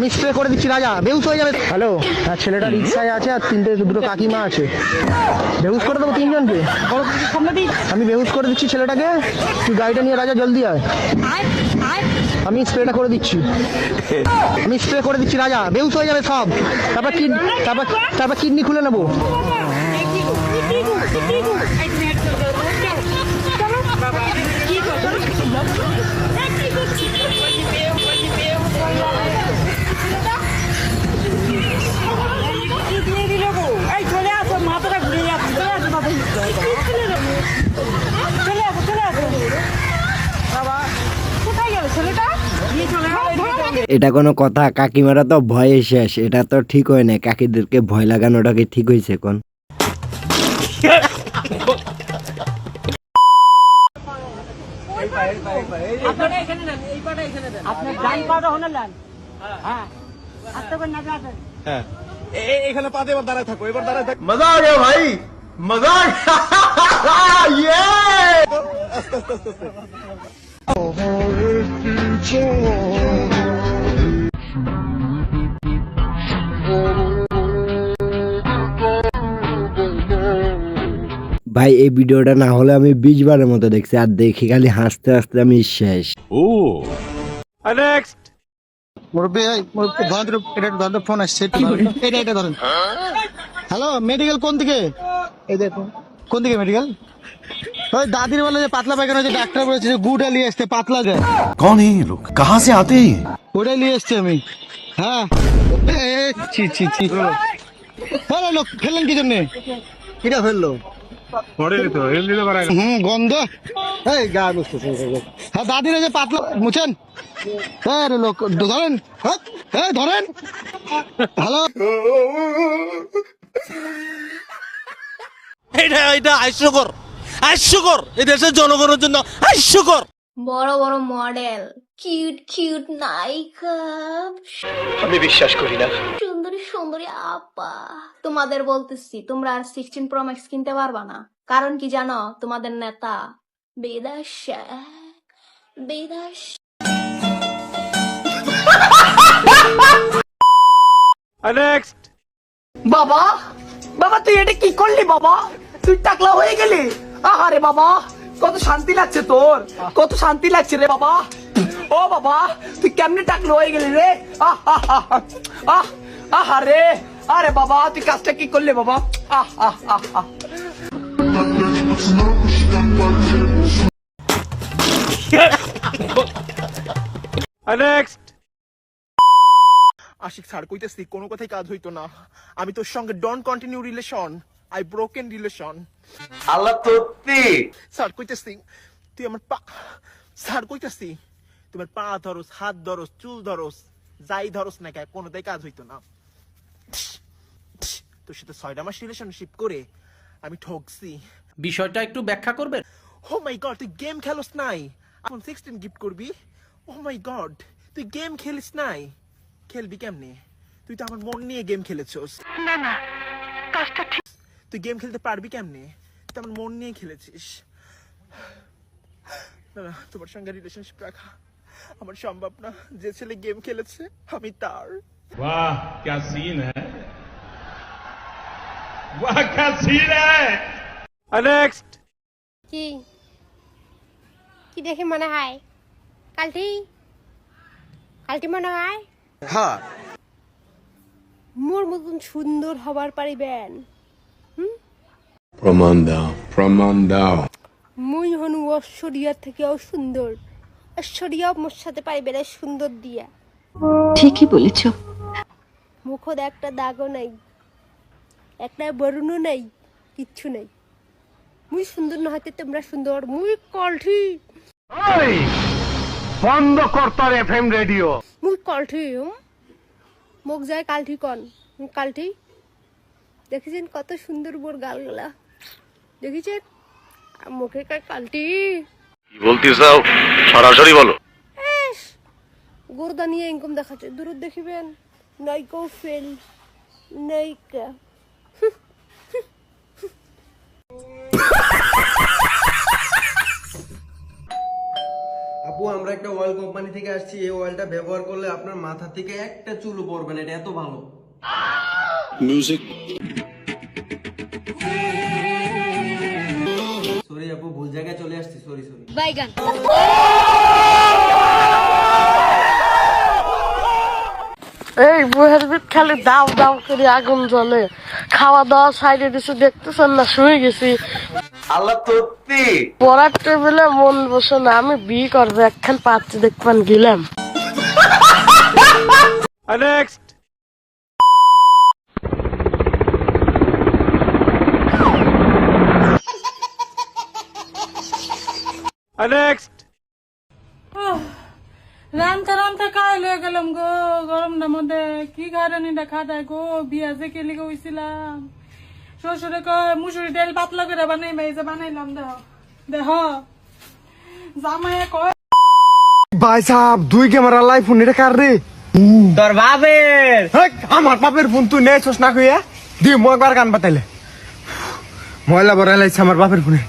আমি স্প্রে করে দিচ্ছি রাজা, বেউস হয়ে যাবে। হ্যালো, হ্যাঁ ছেলেটা রিক্সায় আছে আর দুটো কাকিমা আছে, বেউস করে দেবো তিনজনকে। আমি বেউস করে দিচ্ছি ছেলেটাকে, তুই গাড়িটা নিয়ে রাজা জলদি আয়। আমি স্প্রেটা করে দিচ্ছি, আমি স্প্রে করে দিচ্ছি রাজা, বেউস হয়ে যাবে সব। তারপর কিডনি খুলে নেবো। এটা কোনো কথা? কাকিমারা তো ভয়ে শেষ, এটা তো ঠিক হয় না। কাকিদেরকে ভয় লাগানোটা কি ঠিক হয়েছে কোন? এখানে পাতে এবার দাঁড়ায় থাকো, এবার দাঁড়ায় থাকো। মজা আ গয়া ভাই, মজা ইয়ে। আস্তে আস্তে আস্তে আস্তে। ভাই এই ভিডিওটা না হলে আমি 20 বারের মতো দেখছি, আর দেখি খালি হাসতে হাসতে আমি শেষ। নেক্সট। মুরব্বী এটা ফোন আসছে, এটা ধরেন। হ্যালো, মেডিকেল কোন দিকে? এই দেখুন কোন দিকে মেডিকেল? ওই দাদির বলে যে পাতলা পায়খানা হয়েছে, ডাক্তার বলেছে যে গুড় নিয়ে আসতে, পাতলা যায়। कौन है ये लोग, कहाँ से आते हैं? ওটাই নিয়ে এসছি আমি। হ্যাঁ ছি ছি ছি, লোক ফেললেন কি জন্যে? কিটা ফেললো? গন্ধ। এই গা বুঝতেছে। হ্যাঁ দাদির যে পাতলা মুছেন। লোক ধরেন, ধরেন। হ্যালো, এটা হাস্যকর এই দেশের জনগণের জন্য হাস্যকর। বড় বড় মডেল, কিউট কিউট নায়িকা, আমি বিশ্বাস করি না। সুন্দরী সুন্দরী আপা, তোমাদের বলতেছি তোমরা আর 16 Pro Max কিনতে পারবা না। কারণ কি জানো? তোমাদের নেতা বিদেশ বিদেশ। নেক্সট। বাবা বাবা তুই এটা কি করলি বাবা? তুই টাকলা হয়ে গেলি। আহারে বাবা, কত শান্তি লাগছে তোর, কত শান্তি লাগছে রে বাবা। ও বাবা, তুই কেমনে টাকলা হয়ে গেলি রে? আহারে, আরে বাবা তুই কাজটা কি করলি বাবা? নেক্সট। আশিক স্যার কইতেছি কোনো কথাই কাজ হইতো না। আমি তোর সঙ্গে don't continue relation, I broken relation. Allah সত্যি। স্যার কইতেছি তুই আমার পা, স্যার কইতেছি তোমার পা ধরস, হাত ধরস, চুল ধরস, যাই ধরস না কে, কোনোটাই কাজ হইতো না। তোর সাথে 6টা মাস রিলেশনশিপ করে আমি ঠকছি। বিষয়টা একটু ব্যাখ্যা করবেন? ও মাই গড, তুই গেম খেলস নাই, এখন 16 গিফট করবি? ও মাই গড, তুই গেম খেলিস নাই, খেলবি কেমনে? তুই তো আমার মন নিয়ে গেম খেলেছিস। না না, কাজটা ঠিক। তুই গেম খেলতে পারবি কেমনে? তুই আমার মন নিয়ে খেলেছিস। না না, তোমার সঙ্গে রিলেশনশিপ রাখা আমার সম্ভব না। যে ছেলে গেম খেলেছে আমি তার। वाह क्या सीन है, वाह क्या सीन है। নেক্সট। কি কি দেখে মনে হয় কালটি মনে হয়? হ্যাঁ। মোর মতন সুন্দর হবার পারিবেন? प्रमाण दाओ। মুই হনু ঐশ্বরিয়ার থেকেও সুন্দর। ঐশ্বরিয়াও মোর সাথে পারিবে না সুন্দর দিয়া। ঠিকই বলেছ। মুখত একটা দাগও নাই, একটা বরুণও নাই, কিচ্ছু নাই। মুই সুন্দর না হইতে তোমরা সুন্দর। মুই কলঠি। বন্ধ কর তোর এফএম রেডিও। মুই কলঠি। মুখ যায় কালঠি কন। কালঠি দেখেছেন কত সুন্দর বোর গালগুলা? দেখেছেন? আর মুখে কয় কালটি। কি বলতে চাও সরাসরি বলো। গোরদা নিয়ে ইনকাম দেখাচ্ছে, দূর দেখিবেন নাইকো ফেল নাইকা। আপু আমরা আমরা একটা অয়েল কোম্পানি থেকে আসছি, এই অয়েলটা ব্যবহার করলে আপনার মাথা থেকে একটা চুলও পড়বে না, এটা এত ভালো। মিউজিক। সরি আপু, ভুল জায়গায় চলে আসছি, সরি। বাইগান। এই বুহের ভিত খালি দাও দাও করে আগুন জ্বলে, খাওয়া দাওয়া সাইডে দিছে, দেখতেছেন না, শুয়ে গেছি। আল্লাহ সত্যি। পড়ার টেবিলে মন বসে না, আমি বিয়ে করবো, একখান পাচ্ছি দেখবেন গেলাম। नेक्स्ट नेक्स्ट রামতা রামতা কাই লয়ে গেলাম গো, গরমটার মধ্যে কি গাড়ানি দেখা দেয় গো, বিয়া যে কে লিগে হইছিলাম, শ্বশুরে কয় মুসুরি ডাল পাতলা করে বানাই, এই যে বানাইলাম, দেহ জামাইয়ে কয় ভাই সাহেব, 2 ক্যামেরা লাইভ ফোন, এটা কার রে? তোর বাপের। আমার বাপের ফোন তুই নেছস না কইয়া দি, মই একবার গান বাতাইলে ময়লা বড়াইলাইছে আমার বাপের ফোনে।